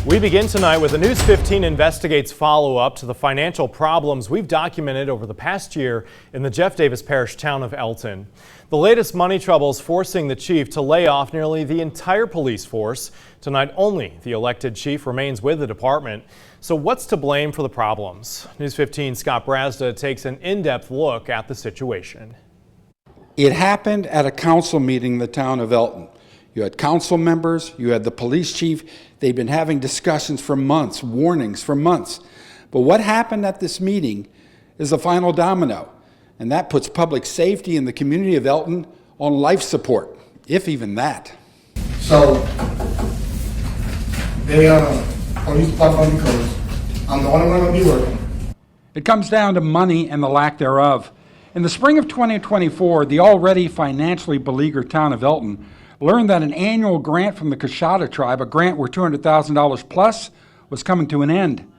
We begin tonight with the News 15 investigates follow-up to the financial problems we've documented over the past year in the Jeff Davis Parish town of Elton. The latest money troubles forcing the chief to lay off nearly the entire police force. Tonight only the elected chief remains with the department. So what's to blame for the problems? News 15's Scott Brasda takes an in-depth look at the situation. It happened at a council meeting in the town of Elton. You had council members, you had the police chief. They'd been having discussions for months, warnings for months. But what happened at this meeting is the final domino, and that puts public safety in the community of Elton on life support, if even that. So, police department because I'm the only one going to be working. It comes down to money and the lack thereof. In the spring of 2024, the already financially beleaguered town of Elton learned that an annual grant from the Coushatta Tribe, a grant worth $200,000 plus, was coming to an end.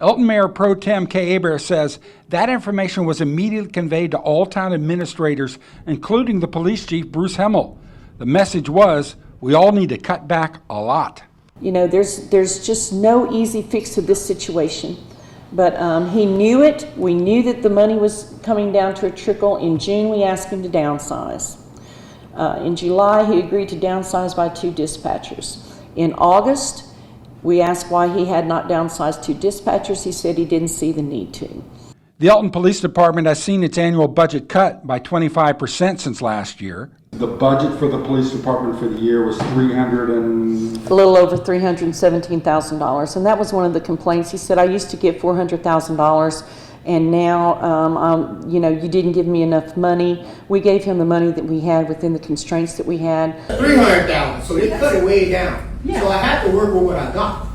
Elton Mayor Pro Tem Hebert says that information was immediately conveyed to all town administrators, including the police chief, Bruce Lemelle. The message was, we all need to cut back a lot. You know, there's just no easy fix to this situation. But he knew it. We knew that the money was coming down to a trickle. In June, we asked him to downsize. In July, he agreed to downsize by 2 dispatchers. In August, we asked why he had not downsized 2 dispatchers. He said he didn't see the need to. The Elton Police Department has seen its annual budget cut by 25% since last year. The budget for the police department for the year was a little over $317,000, and that was one of the complaints. He said, I used to get $400,000, and now, you know, you didn't give me enough money. We gave him the money that we had within the constraints that we had. $300,000, so they cut it way down. Yeah. So I had to work with what I got.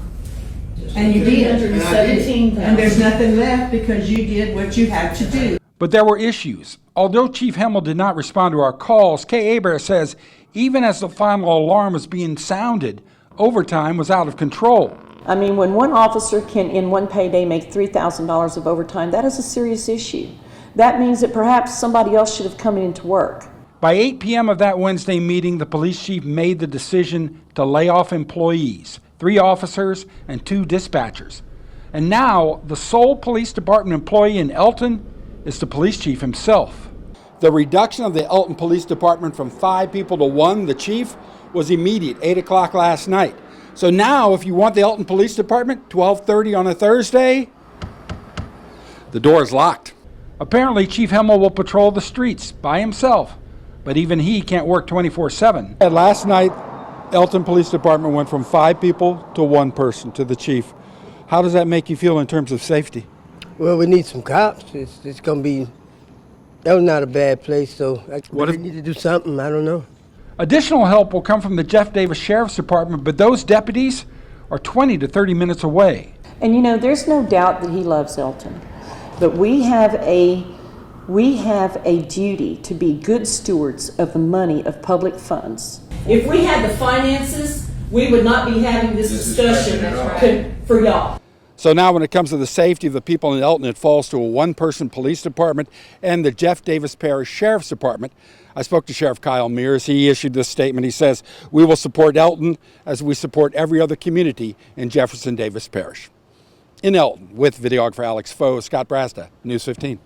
And you did. And there's nothing left because you did what you had to do. But there were issues. Although Chief Lemelle did not respond to our calls, Hebert says even as the final alarm was being sounded, overtime was out of control. I mean, when one officer can, in one payday, make $3,000 of overtime, that is a serious issue. That means that perhaps somebody else should have come in to work. By 8 p.m. of that Wednesday meeting, the police chief made the decision to lay off employees, 3 officers and 2 dispatchers. And now, the sole police department employee in Elton is the police chief himself. The reduction of the Elton Police Department from 5 people to 1, the chief, was immediate, 8 o'clock last night. So now, if you want the Elton Police Department, 12:30 on a Thursday, the door is locked. Apparently, Chief Lemelle will patrol the streets by himself, but even he can't work 24/7. And last night, Elton Police Department went from 5 people to 1 person, to the chief. How does that make you feel in terms of safety? Well, we need some cops. It's going to be, that was not a bad place, so we need to do something, I don't know. Additional help will come from the Jeff Davis Sheriff's Department, but those deputies are 20 to 30 minutes away. And you know, there's no doubt that he loves Elton, but we have a duty to be good stewards of the money of public funds. If we had the finances, we would not be having this discussion for y'all. So now when it comes to the safety of the people in Elton, it falls to a 1-person police department and the Jeff Davis Parish Sheriff's Department. I spoke to Sheriff Kyle Mears. He issued this statement. He says, we will support Elton as we support every other community in Jefferson Davis Parish. In Elton, with videographer Alex Foe, Scott Brasda, News 15.